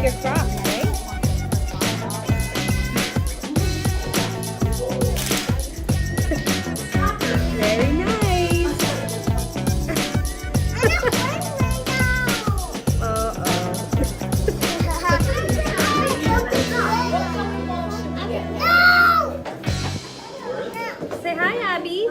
your Crocs, right? Very nice. Say hi, Abby.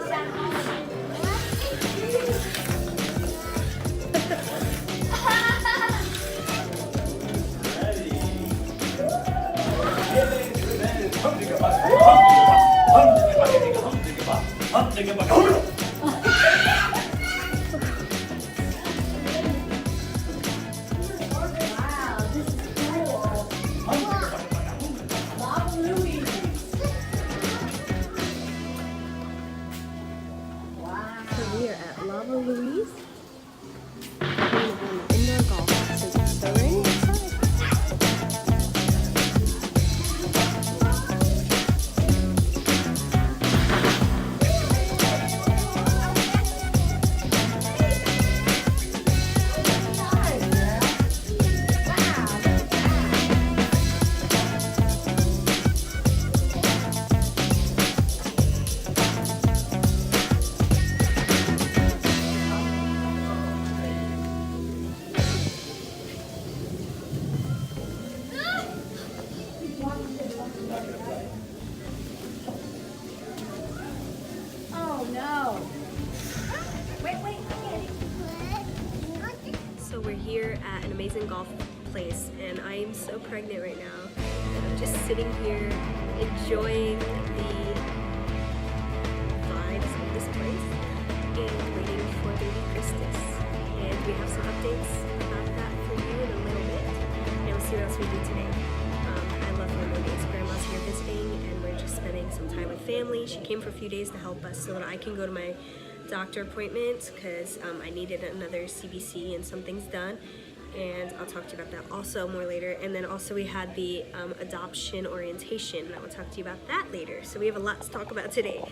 So we are at Lava Louise. Indoor golf. So rainy outside. So we're here at an amazing golf place, and I am so pregnant right now. And I'm just sitting here enjoying the vibes of this place and waiting for baby Christus. And we have some updates about that for you in a little bit. And we'll see what else we do today. I love Lemonades. Grandma's here visiting, and we're just spending some time with family. She came for a few days to help us so that I can go to my doctor appointment because I needed another CBC and some things done, and I'll talk to you about that also more later. And then also we had the adoption orientation, and I will talk to you about that later. So we have a lot to talk about today,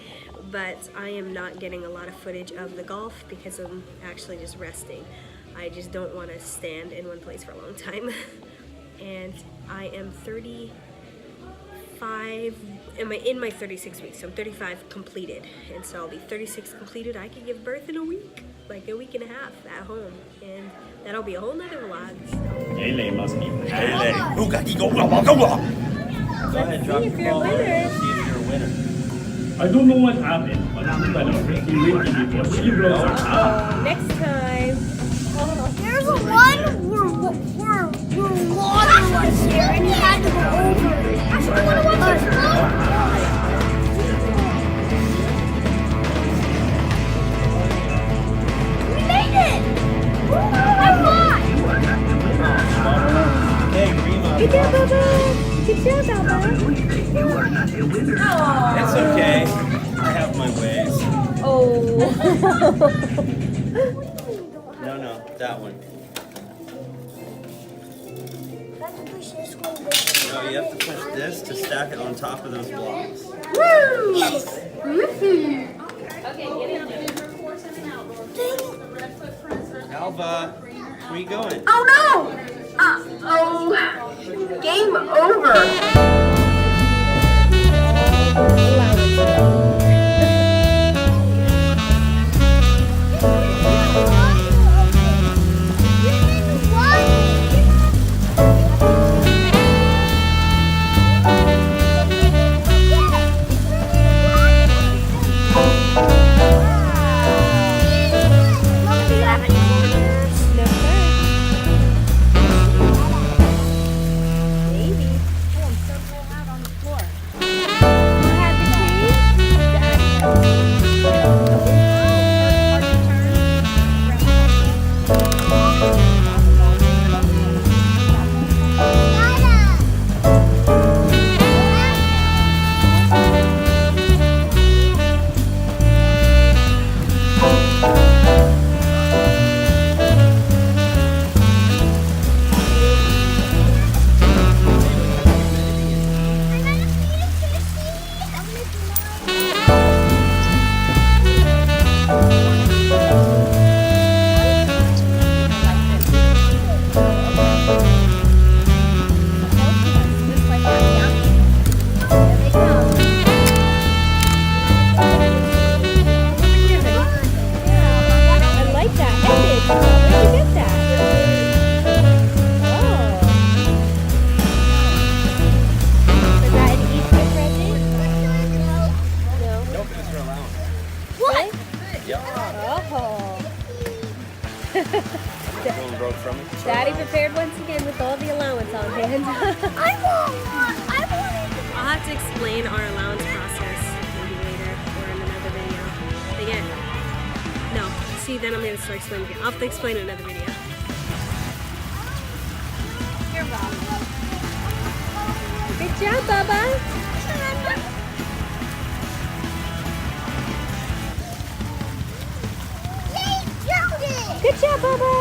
but I am not getting a lot of footage of the golf because I'm actually just resting. I just don't want to stand in one place for a long time. And I am 35, in my 36 weeks, so I'm 35 completed, and so I'll be 36 completed. I could give birth in a week, like a week and a half at home, and that'll be a whole nother vlog. So. must be. Go ahead, drop if your you're a ball. winner. See if you're a winner. I don't know what happened, but I'm gonna Ricky because she broke her arm. Next time. There's one where water was here and he had to go over it. Actually, I want to watch it. We made it! High five! Hey, Rima. Good job, Baba. Good job, Baba. It's okay. I have my ways. Oh. No, that one. No, you have to push this to stack it on top of those blocks. Woo! Alva, where you going? Oh no! Oh, game over. Daddy prepared once again with all the allowance on hand. I want one. I want it. I'll have to explain our allowance process maybe later or in another video. Again, no. See, then I'm going to start explaining it. I'll have to explain in another video. Here, Bob. Good job, Bubba. Yay, drowned it. Good job, Bubba.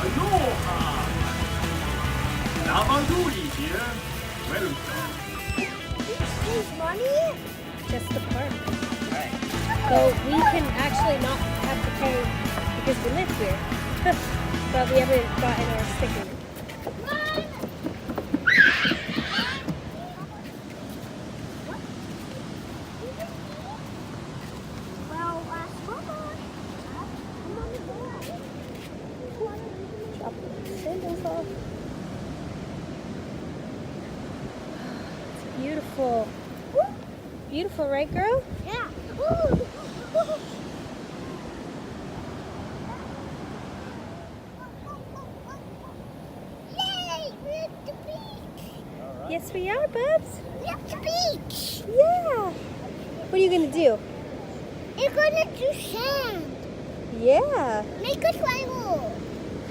Aloha! Namaduri here. Welcome. Is money? Just the park. So we can actually not have to pay because we live here. But we haven't gotten our sticker. Well, Drop the sandals off. It's beautiful. Beautiful, right, girl? yeah. Yay, we're at the beach. Yes, we are, Bubs. We're at the beach. Yeah. What are you gonna do? We're gonna do sand. Yeah. Make a triangle.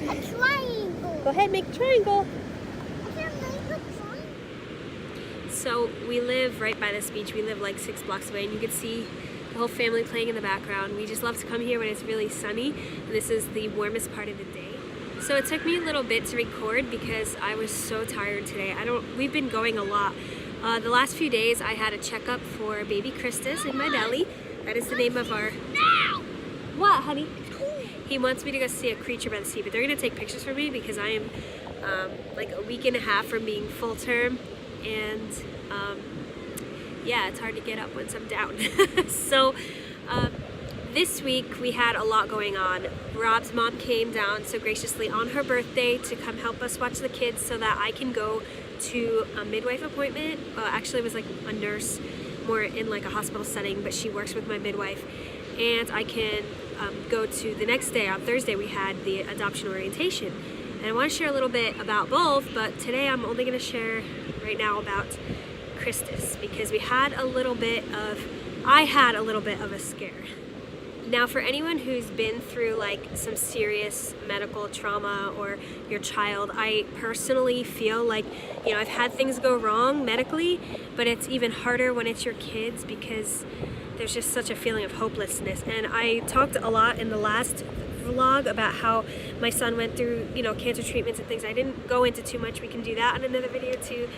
A triangle. Go ahead, make a triangle. I can make a triangle. So we live right by this beach. We live like 6 blocks away, and you can see the whole family playing in the background. We just love to come here when it's really sunny, and this is the warmest part of the day. So it took me a little bit to record because I was so tired today. We've been going a lot. The last few days I had a checkup for baby Christus in my belly. That is the name of our... What, honey? He wants me to go see a creature by the sea, but they're gonna take pictures for me because I am like a week and a half from being full term, and yeah, it's hard to get up once I'm down. So this week we had a lot going on. Rob's mom came down so graciously on her birthday to come help us watch the kids so that I can go to a midwife appointment. Actually, it was like a nurse, more in like a hospital setting, but she works with my midwife, and I can go to the next day. On Thursday we had the adoption orientation, and I want to share a little bit about both, but today I'm only going to share right now about Christus because I had a little bit of a scare. Now, for anyone who's been through like some serious medical trauma or your child, I personally feel like, you know, I've had things go wrong medically, but it's even harder when it's your kids because there's just such a feeling of hopelessness. And I talked a lot in the last vlog about how my son went through, you know, cancer treatments and things. I didn't go into too much. We can do that in another video too.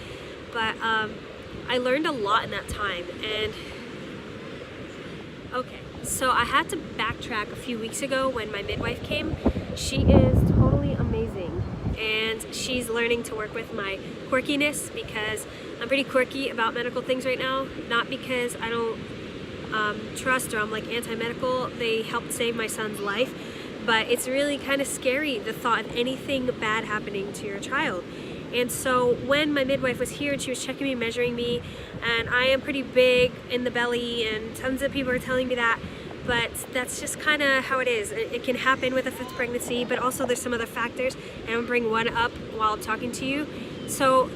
But I learned a lot in that time. And okay. So I had to backtrack a few weeks ago when my midwife came. She is totally amazing, and she's learning to work with my quirkiness because I'm pretty quirky about medical things right now. Not because I don't trust or I'm like anti-medical. They helped save my son's life, but it's really kind of scary, the thought of anything bad happening to your child. And so when my midwife was here and she was checking me, measuring me, and I am pretty big in the belly and tons of people are telling me that, but that's just kind of how it is. It can happen with a fifth pregnancy, but also there's some other factors, and I'll bring one up while I'm talking to you. So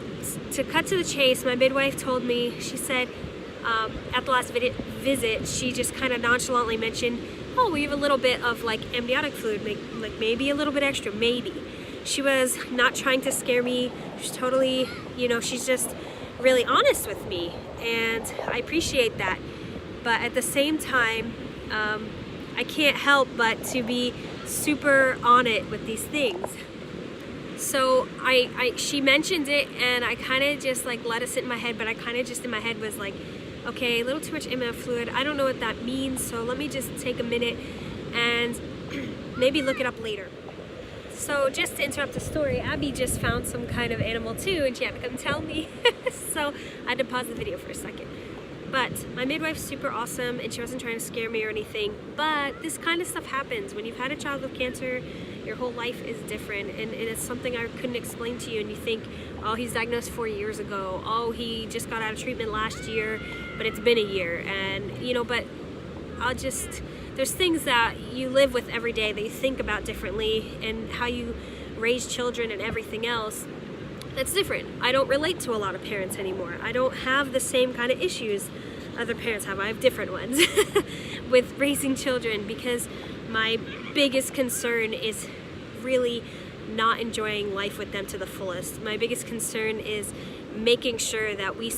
to cut to the chase, my midwife told me, she said at the last visit, she just kind of nonchalantly mentioned, oh, we have a little bit of like amniotic fluid, like maybe a little bit extra, maybe. She was not trying to scare me. She's totally, you know, she's just really honest with me, and I appreciate that. But at the same time, I can't help but to be super on it with these things. So she mentioned it, and I kind of just like let it sit in my head, but I kind of just in my head was like, okay, a little too much amniotic fluid. I don't know what that means, so let me just take a minute and maybe look it up later. So just to interrupt the story, Abby just found some kind of animal too, and she had to come tell me. So I had to pause the video for a second. But my midwife's super awesome, and she wasn't trying to scare me or anything. But this kind of stuff happens when you've had a child with cancer. Your whole life is different, and it's something I couldn't explain to you, and you think, oh, he's diagnosed 4 years ago, oh, he just got out of treatment last year, but it's been a year. And you know, but there's things that you live with every day that you think about differently, and how you raise children and everything else, that's different. I don't relate to a lot of parents anymore. I don't have the same kind of issues other parents have. I have different ones with raising children, because my biggest concern is really not enjoying life with them to the fullest. My biggest concern is making sure that we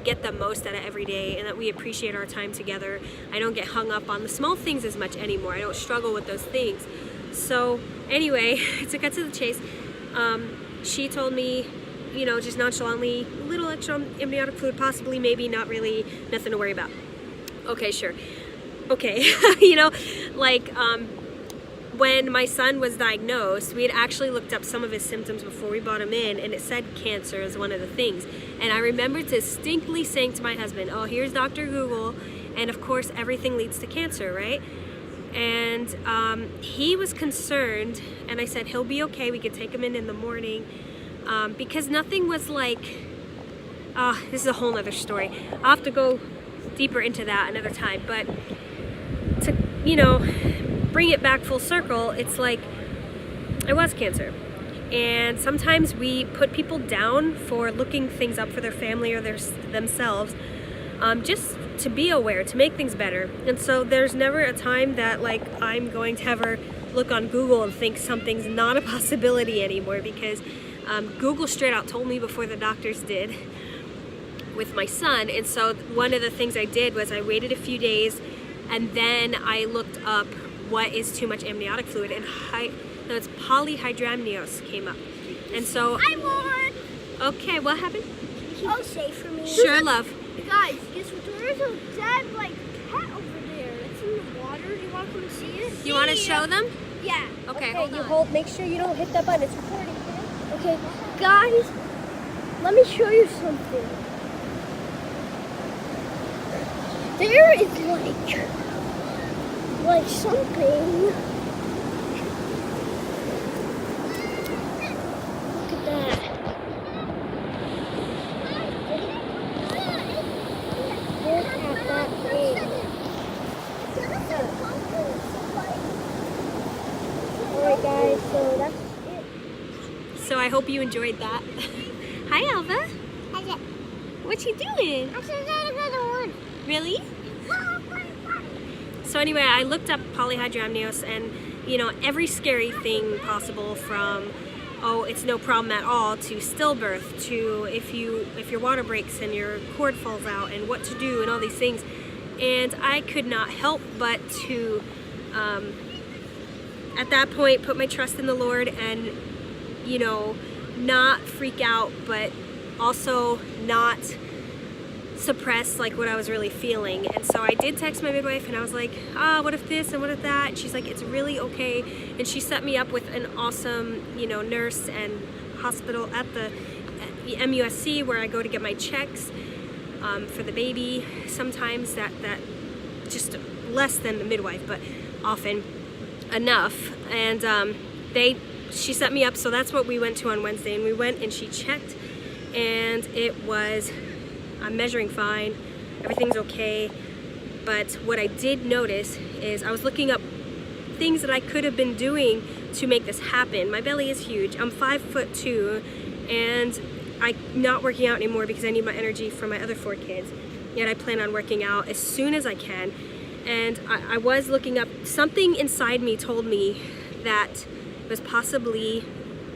get the most out of every day, and that we appreciate our time together. I don't get hung up on the small things as much anymore. I don't struggle with those things. So anyway, to cut to the chase, she told me, you know, just nonchalantly, a little extra amniotic fluid, possibly, maybe, not really, nothing to worry about. Okay, sure. Okay, you know, like, when my son was diagnosed, we had actually looked up some of his symptoms before we brought him in, and it said cancer is one of the things. And I remember distinctly saying to my husband, oh, here's Dr. Google, and of course everything leads to cancer, right? And he was concerned, and I said, he'll be okay, we could take him in the morning, because nothing was like, this is a whole nother story. I'll have to go deeper into that another time, but to, you know, bring it back full circle, it's like, it was cancer. And sometimes we put people down for looking things up for their family or themselves, just to be aware, to make things better. And so there's never a time that like I'm going to ever look on Google and think something's not a possibility anymore, because Google straight out told me before the doctors did with my son. And so one of the things I did was I waited a few days, and then I looked up what is too much amniotic fluid, and it's Polyhydramnios came up. And so I won. Okay, what happened? Oh, say for me. Sure, love. Guys, guess what? There's a dead like pet over there. It's in the water. Do you want to come and see it? You want to show them? Yeah. Okay, you on. hold. Make sure you don't hit that button. It's recording. Okay, guys, let me show you something. There is like something. Look at that. Look at that thing. Alright guys, so that's it. So I hope you enjoyed that. Hi, Alva. What you doing? I said that another one. Really? So anyway, I looked up Polyhydramnios, and you know, every scary thing possible, from oh, it's no problem at all, to stillbirth, to if your water breaks and your cord falls out, and what to do, and all these things. And I could not help but to at that point put my trust in the Lord, and you know, not freak out, but also not suppress like what I was really feeling. And so I did text my midwife, and I was like, what if this and what if that? And she's like, it's really okay. And she set me up with an awesome, you know, nurse and hospital at the MUSC, where I go to get my checks for the baby. Sometimes that just less than the midwife, but often enough. And she set me up, so that's what we went to on Wednesday. And we went, and she checked, and it was, I'm measuring fine, everything's okay. But what I did notice is I was looking up things that I could have been doing to make this happen. My belly is huge. I'm 5'2", and I'm not working out anymore because I need my energy for my other 4 kids. Yet I plan on working out as soon as I can. And I was looking up, something inside me told me that it was possibly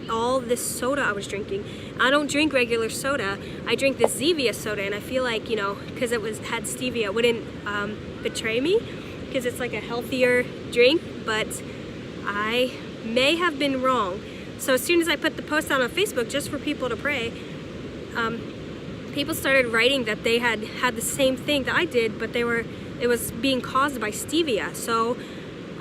all this soda I was drinking. I don't drink regular soda. I drink this Zevia soda, and I feel like, you know, because it had stevia, it wouldn't betray me, because it's like a healthier drink, but I may have been wrong. So as soon as I put the post out on Facebook just for people to pray, people started writing that they had the same thing that I did, but it was being caused by stevia. So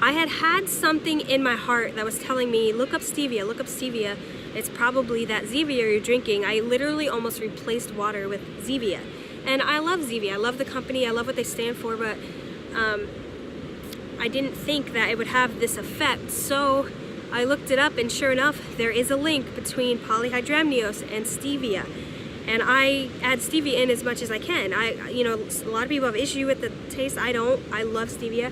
I had something in my heart that was telling me, look up stevia, look up stevia. It's probably that Zevia you're drinking. I literally almost replaced water with Zevia. And I love Zevia. I love the company. I love what they stand for, but I didn't think that it would have this effect. So I looked it up, and sure enough, there is a link between Polyhydramnios and stevia. And I add stevia in as much as I can. You know, a lot of people have issue with the taste. I don't. I love stevia.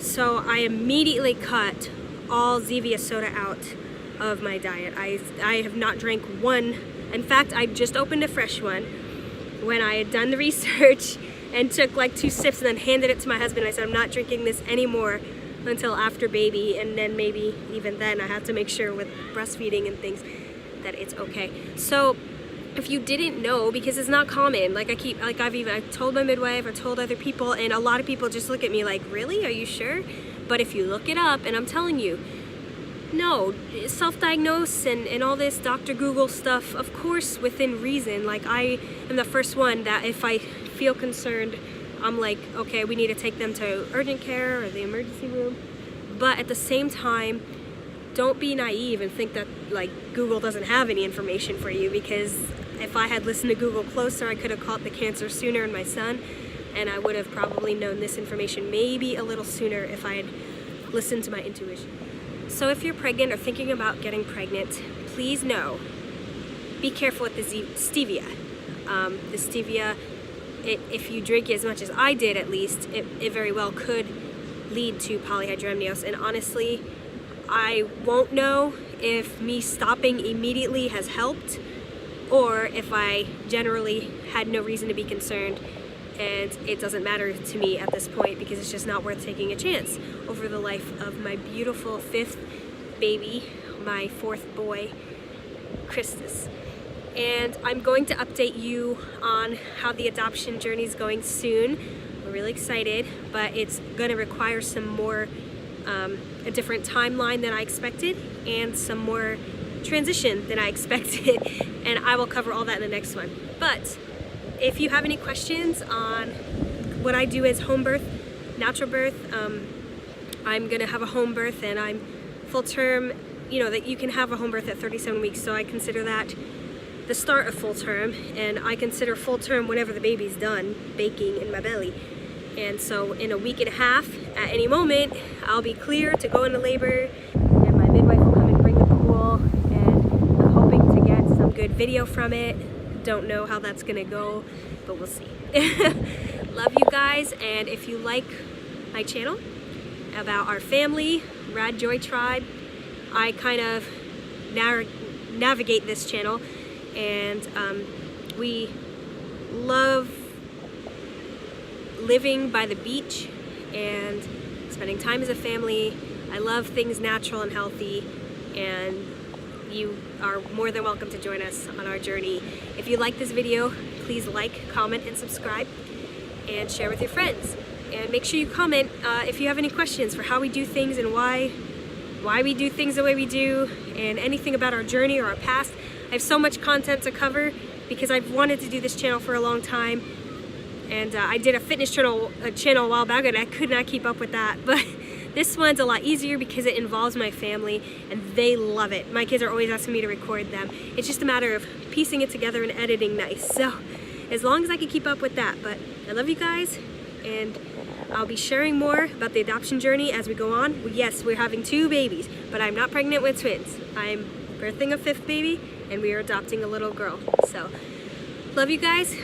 So I immediately cut all Zevia soda out of my diet. I have not drank one. In fact, I just opened a fresh one when I had done the research and took like 2 sips and then handed it to my husband. I said, I'm not drinking this anymore until after baby, and then maybe even then I have to make sure with breastfeeding and things that it's okay. So if you didn't know, because it's not common, like I've told my midwife, I've told other people, and a lot of people just look at me like, really, are you sure? But if you look it up, and I'm telling you, no, self-diagnose and all this Dr. Google stuff, of course, within reason. Like, I am the first one that if I feel concerned, I'm like, okay, we need to take them to urgent care or the emergency room. But at the same time, don't be naive and think that like Google doesn't have any information for you, because if I had listened to Google closer, I could have caught the cancer sooner in my son, and I would have probably known this information maybe a little sooner if I had listened to my intuition. So if you're pregnant or thinking about getting pregnant, please know, be careful with the stevia. The stevia, if you drink as much as I did at least, it very well could lead to polyhydramnios. And honestly, I won't know if me stopping immediately has helped, or if I generally had no reason to be concerned and it doesn't matter to me at this point, because it's just not worth taking a chance over the life of my beautiful 5th baby, my 4th boy, Christus. And I'm going to update you on how the adoption journey is going soon. We're really excited, but it's going to require some more, a different timeline than I expected, and some more transition than I expected, and I will cover all that in the next one. But if you have any questions on what I do as home birth, natural birth, I'm gonna have a home birth, and I'm full term, you know, that you can have a home birth at 37 weeks, so I consider that the start of full term, and I consider full term whenever the baby's done baking in my belly. And so in a week and a half, at any moment, I'll be clear to go into labor, and my midwife will come and bring the pool, and I'm hoping to get some good video from it. Don't know how that's gonna go, but we'll see. Love you guys, and if you like my channel about our family, RadJoy tribe, I kind of navigate this channel, and we love living by the beach and spending time as a family. I love things natural and healthy, and you are more than welcome to join us on our journey. If you like this video, please like, comment, and subscribe, and share with your friends. And make sure you comment if you have any questions for how we do things and why we do things the way we do, and anything about our journey or our past. I have so much content to cover because I've wanted to do this channel for a long time, and I did a fitness channel a while back, and I could not keep up with that. But this one's a lot easier because it involves my family, and they love it. My kids are always asking me to record them. It's just a matter of piecing it together and editing nice. So as long as I can keep up with that. But I love you guys, and I'll be sharing more about the adoption journey as we go on. Yes, we're having 2 babies, but I'm not pregnant with twins. I'm birthing a 5th baby, and we are adopting a little girl. So love you guys.